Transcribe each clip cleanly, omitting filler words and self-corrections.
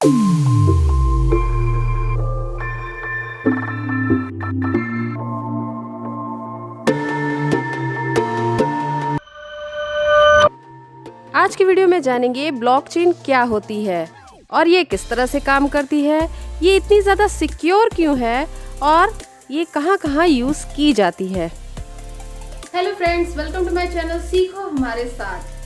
आज की वीडियो में जानेंगे ब्लॉकचेन क्या होती है और ये किस तरह से काम करती है, ये इतनी ज़्यादा सिक्योर क्यों है और ये कहाँ यूज़ की जाती है। Hello friends, welcome to my channel सीखो हमारे साथ।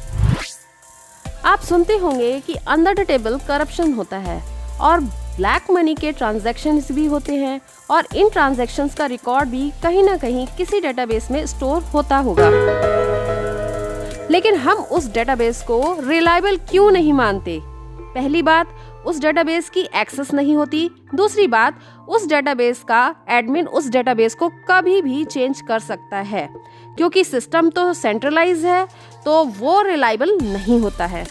आप सुनते होंगे कि अंडर द टेबल करप्शन होता है और ब्लैक मनी के ट्रांजैक्शंस भी होते हैं और इन ट्रांजैक्शंस का रिकॉर्ड भी कहीं ना कहीं किसी डेटाबेस में स्टोर होता होगा। लेकिन हम उस डेटाबेस को रिलायबल क्यों नहीं मानते? पहली बात, उस डेटाबेस की एक्सेस नहीं होती। दूसरी बात, उस डेटाबेस का एडमिन उस डेटाबेस को कभी भी चेंज कर सकता है, क्योंकि सिस्टम तो सेंट्रलाइज है तो वो रिलायबल नहीं होता है।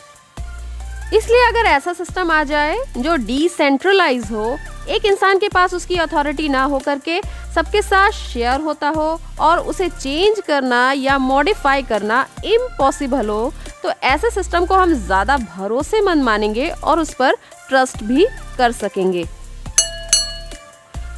इसलिए अगर ऐसा सिस्टम आ जाए जो डिसेंट्रलाइज हो, एक इंसान के पास उसकी अथॉरिटी ना हो करके सबके साथ शेयर होता हो और उसे चेंज करना या मॉडिफाई करना इम्पॉसिबल हो, तो ऐसे सिस्टम को हम ज़्यादा भरोसेमंद मानेंगे और उस पर ट्रस्ट भी कर सकेंगे।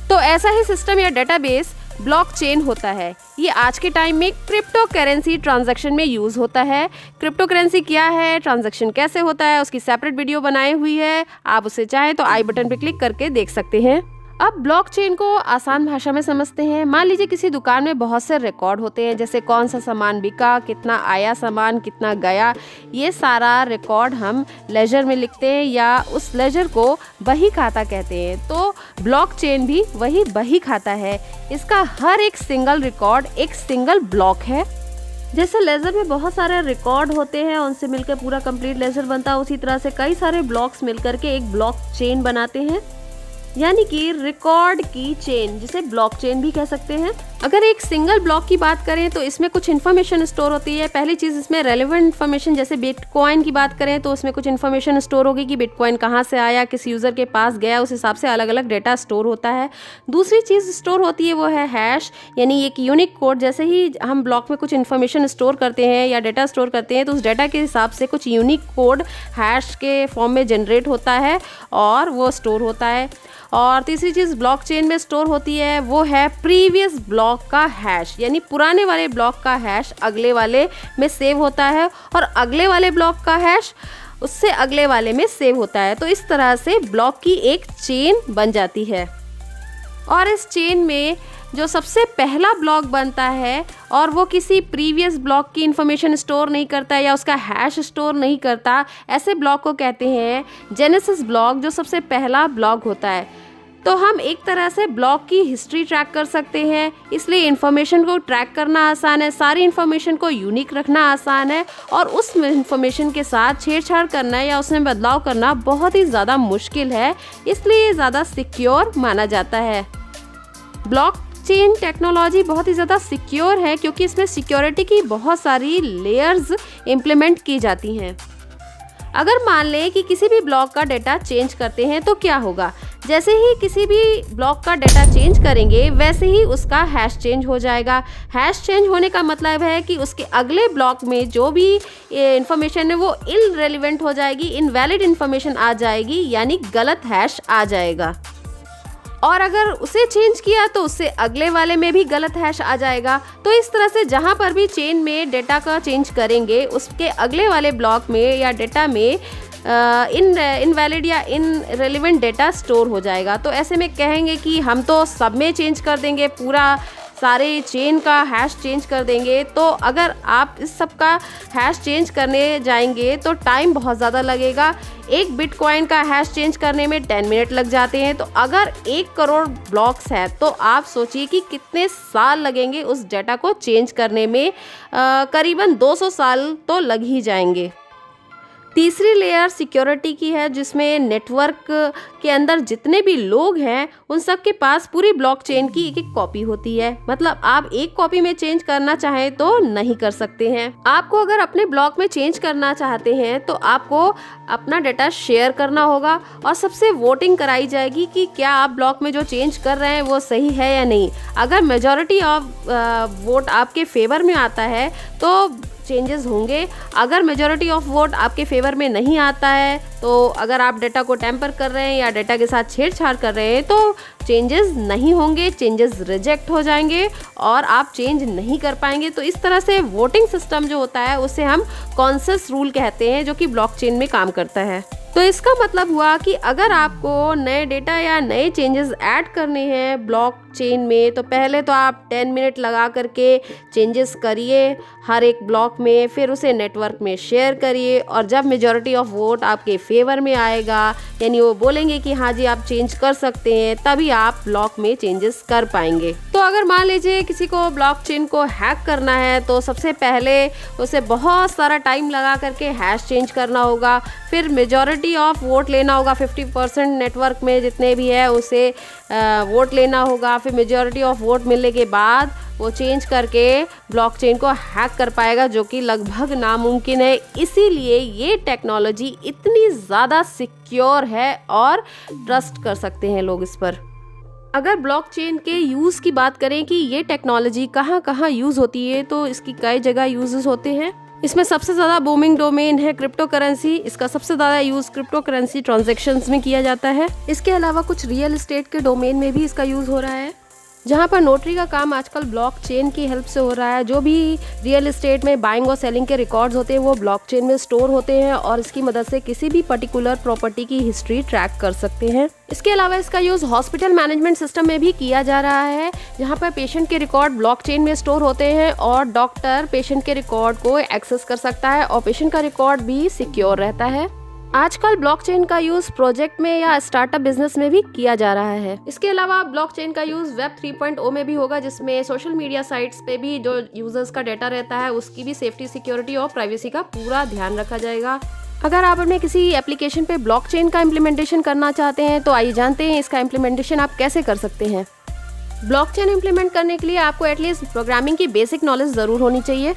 तो ऐसा ही सिस्टम या डेटाबेस ब्लॉकचेन होता है। ये आज के टाइम में क्रिप्टो करेंसी ट्रांजैक्शन में यूज़ होता है। क्रिप्टो करेंसी क्या है, ट्रांजैक्शन कैसे होता है, उसकी सेपरेट वीडियो बनाई हुई है। आप उसे चाहें तो आई बटन पर क्लिक करके देख सकते हैं। अब ब्लॉकचेन को आसान भाषा में समझते हैं। मान लीजिए किसी दुकान में बहुत से रिकॉर्ड होते हैं, जैसे कौन सा सामान बिका, कितना आया सामान, कितना गया। ये सारा रिकॉर्ड हम लेजर में लिखते हैं या उस लेजर को बही खाता कहते हैं। तो ब्लॉकचेन भी वही बही खाता है। इसका हर एक सिंगल रिकॉर्ड एक सिंगल ब्लॉक है। जैसे लेजर में बहुत सारे रिकॉर्ड होते हैं, उनसे मिलकर पूरा कंप्लीट लेजर बनता है, उसी तरह से कई सारे ब्लॉक्स मिलकर के एक ब्लॉकचेन बनाते हैं, यानी कि रिकॉर्ड की चेन, जिसे ब्लॉकचेन भी कह सकते हैं। अगर एक सिंगल ब्लॉक की बात करें तो इसमें कुछ इन्फॉर्मेशन स्टोर होती है। पहली चीज़, इसमें रेलेवेंट इन्फॉर्मेशन, जैसे बिटकॉइन की बात करें तो उसमें कुछ इन्फॉर्मेशन स्टोर होगी कि बिटकॉइन कहाँ से आया, किस यूज़र के पास गया, उस हिसाब से अलग अलग डेटा स्टोर होता है। दूसरी चीज़ स्टोर होती है वो है हैश, यानी एक यूनिक कोड। जैसे ही हम ब्लॉक में कुछ इन्फॉर्मेशन स्टोर करते हैं या डेटा स्टोर करते हैं तो उस डेटा के हिसाब से कुछ यूनिक कोड हैश के फॉर्म में जनरेट होता है और वो स्टोर होता है। और तीसरी चीज़ ब्लॉकचेन में स्टोर होती है वो है प्रीवियस ब्लॉक का हैश, यानी पुराने वाले ब्लॉक का हैश अगले वाले में सेव होता है और अगले वाले ब्लॉक का हैश उससे अगले वाले में सेव होता है। तो इस तरह से ब्लॉक की एक चेन बन जाती है और इस चेन में जो सबसे पहला ब्लॉक बनता है और वो किसी प्रीवियस ब्लॉक की इंफॉर्मेशन स्टोर नहीं करता या उसका हैश स्टोर नहीं करता, ऐसे ब्लॉक को कहते हैं जेनेसिस ब्लॉक, जो सबसे पहला ब्लॉक होता है। तो हम एक तरह से ब्लॉक की हिस्ट्री ट्रैक कर सकते हैं, इसलिए इन्फॉर्मेशन को ट्रैक करना आसान है, सारी इन्फॉर्मेशन को यूनिक रखना आसान है और उस इन्फॉर्मेशन के साथ छेड़छाड़ करना या उसमें बदलाव करना बहुत ही ज़्यादा मुश्किल है, इसलिए ज़्यादा सिक्योर माना जाता है। ब्लॉकचेन टेक्नोलॉजी बहुत ही ज़्यादा सिक्योर है क्योंकि इसमें सिक्योरिटी की बहुत सारी लेयर्स इम्प्लीमेंट की जाती हैं। अगर मान लें कि किसी भी ब्लॉक का डेटा चेंज करते हैं तो क्या होगा? जैसे ही किसी भी ब्लॉक का डेटा चेंज करेंगे वैसे ही उसका हैश चेंज हो जाएगा। हैश चेंज होने का मतलब है कि उसके अगले ब्लॉक में जो भी इंफॉर्मेशन है वो इररिलेवेंट हो जाएगी, इनवैलिड इंफॉर्मेशन आ जाएगी, यानी गलत हैश आ जाएगा। और अगर उसे चेंज किया तो उससे अगले वाले में भी गलत हैश आ जाएगा। तो इस तरह से जहाँ पर भी चेन में डेटा का चेंज करेंगे उसके अगले वाले ब्लॉक में या डेटा में इनवैलिड या इनरेलेवेंट डेटा स्टोर हो जाएगा। तो ऐसे में कहेंगे कि हम तो सब में चेंज कर देंगे, पूरा सारे चेन का हैश चेंज कर देंगे। तो अगर आप इस सब का हैश चेंज करने जाएंगे तो टाइम बहुत ज़्यादा लगेगा। एक बिटकॉइन का हैश चेंज करने में 10 मिनट लग जाते हैं। तो अगर 1 करोड़ ब्लॉक्स है तो आप सोचिए कि कितने साल लगेंगे उस डेटा को चेंज करने में। करीबन 200 साल तो लग ही जाएंगे। तीसरी लेयर सिक्योरिटी की है, जिसमें नेटवर्क के अंदर जितने भी लोग हैं उन सब के पास पूरी ब्लॉकचेन की एक कॉपी होती है। मतलब आप एक कॉपी में चेंज करना चाहें तो नहीं कर सकते हैं। आपको अगर अपने ब्लॉक में चेंज करना चाहते हैं तो आपको अपना डेटा शेयर करना होगा और सबसे वोटिंग कराई जाएगी कि क्या आप ब्लॉक में जो चेंज कर रहे हैं वो सही है या नहीं। अगर मेजॉरिटी ऑफ वोट आपके फेवर में आता है तो चेंजेस होंगे। अगर मेजॉरिटी ऑफ वोट आपके फेवर में नहीं आता है, तो अगर आप डाटा को टैम्पर कर रहे हैं या डाटा के साथ छेड़छाड़ कर रहे हैं तो चेंजेस नहीं होंगे, चेंजेस रिजेक्ट हो जाएंगे और आप चेंज नहीं कर पाएंगे। तो इस तरह से वोटिंग सिस्टम जो होता है उसे हम कॉन्सेंसस रूल कहते हैं, जो कि ब्लॉकचेन में काम करता है। तो इसका मतलब हुआ कि अगर आपको नए डेटा या नए चेंजेस ऐड करने हैं ब्लॉकचेन में, तो पहले तो आप 10 मिनट लगा करके चेंजेस करिए हर एक ब्लॉक में, फिर उसे नेटवर्क में शेयर करिए और जब मेजॉरिटी ऑफ वोट आपके फेवर में आएगा, यानी वो बोलेंगे कि हाँ जी आप चेंज कर सकते हैं, तभी आप ब्लॉक में चेंजेस कर पाएंगे। तो अगर मान लीजिए किसी को ब्लॉकचेन को हैक करना है तो सबसे पहले उसे बहुत सारा टाइम लगा करके हैश चेंज करना होगा, फिर मेजॉरिटी ऑफ वोट लेना होगा, 50% नेटवर्क में जितने भी है उसे वोट लेना होगा, फिर मेजॉरिटी ऑफ वोट मिलने के बाद वो चेंज करके ब्लॉकचेन को हैक कर पाएगा, जो कि लगभग नामुमकिन है। इसीलिए ये टेक्नोलॉजी इतनी ज़्यादा सिक्योर है और ट्रस्ट कर सकते हैं लोग इस पर। अगर ब्लॉकचेन के यूज़ की बात करें कि ये टेक्नोलॉजी कहाँ कहाँ यूज़ होती है, तो इसकी कई जगह यूजेस होते हैं। इसमें सबसे ज़्यादा बूमिंग डोमेन है क्रिप्टो करेंसी। इसका सबसे ज़्यादा यूज़ क्रिप्टो करेंसी ट्रांजैक्शंस में किया जाता है। इसके अलावा कुछ रियल एस्टेट के डोमेन में भी इसका यूज़ हो रहा है, जहाँ पर नोटरी का काम आजकल ब्लॉकचेन की हेल्प से हो रहा है। जो भी रियल एस्टेट में बाइंग और सेलिंग के रिकॉर्ड्स होते हैं वो ब्लॉकचेन में स्टोर होते हैं और इसकी मदद से किसी भी पर्टिकुलर प्रॉपर्टी की हिस्ट्री ट्रैक कर सकते हैं। इसके अलावा इसका यूज़ हॉस्पिटल मैनेजमेंट सिस्टम में भी किया जा रहा है, जहाँ पर पेशेंट के रिकॉर्ड ब्लॉकचेन में स्टोर होते हैं और डॉक्टर पेशेंट के रिकॉर्ड को एक्सेस कर सकता है और पेशेंट का रिकॉर्ड भी सिक्योर रहता है। आजकल ब्लॉकचेन का यूज प्रोजेक्ट में या स्टार्टअप बिजनेस में भी किया जा रहा है। इसके अलावा ब्लॉकचेन का यूज वेब 3.0 में भी होगा, जिसमें सोशल मीडिया साइट्स पे भी जो यूजर्स का डाटा रहता है उसकी भी सेफ्टी, सिक्योरिटी और प्राइवेसी का पूरा ध्यान रखा जाएगा। अगर आप अपने किसी एप्लीकेशन पे ब्लॉकचेन का इम्प्लीमेंटेशन करना चाहते हैं तो आइए जानते हैं इसका इम्प्लीमेंटेशन आप कैसे कर सकते हैं। ब्लॉकचेन इम्प्लीमेंट करने के लिए आपको एटलीस्ट प्रोग्रामिंग की बेसिक नॉलेज ज़रूर होनी चाहिए।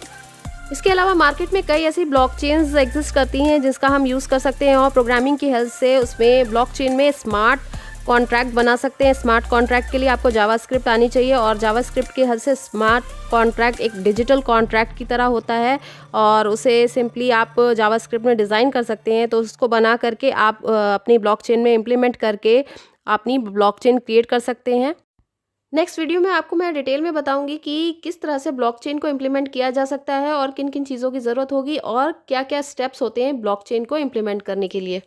इसके अलावा मार्केट में कई ऐसी ब्लॉकचेन्स एग्जिस्ट करती हैं जिसका हम यूज़ कर सकते हैं और प्रोग्रामिंग की हेल्प से उसमें ब्लॉकचेन में स्मार्ट कॉन्ट्रैक्ट बना सकते हैं। स्मार्ट कॉन्ट्रैक्ट के लिए आपको जावास्क्रिप्ट आनी चाहिए और जावास्क्रिप्ट की हेल्प से स्मार्ट कॉन्ट्रैक्ट एक डिजिटल कॉन्ट्रैक्ट की तरह होता है और उसे सिंपली आप जावास्क्रिप्ट में डिज़ाइन कर सकते हैं। तो उसको बना करके आप अपनी ब्लॉकचेन में इम्प्लीमेंट करके अपनी ब्लॉकचेन क्रिएट कर सकते हैं। नेक्स्ट वीडियो में आपको मैं डिटेल में बताऊंगी कि किस तरह से ब्लॉकचेन को इम्प्लीमेंट किया जा सकता है और किन किन चीज़ों की ज़रूरत होगी और क्या क्या स्टेप्स होते हैं ब्लॉकचेन को इम्प्लीमेंट करने के लिए।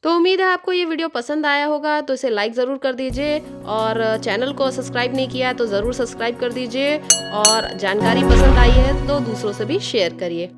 तो उम्मीद है आपको ये वीडियो पसंद आया होगा, तो इसे लाइक ज़रूर कर दीजिए और चैनल को सब्सक्राइब नहीं किया है तो ज़रूर सब्सक्राइब कर दीजिए और जानकारी पसंद आई है तो दूसरों से भी शेयर करिए।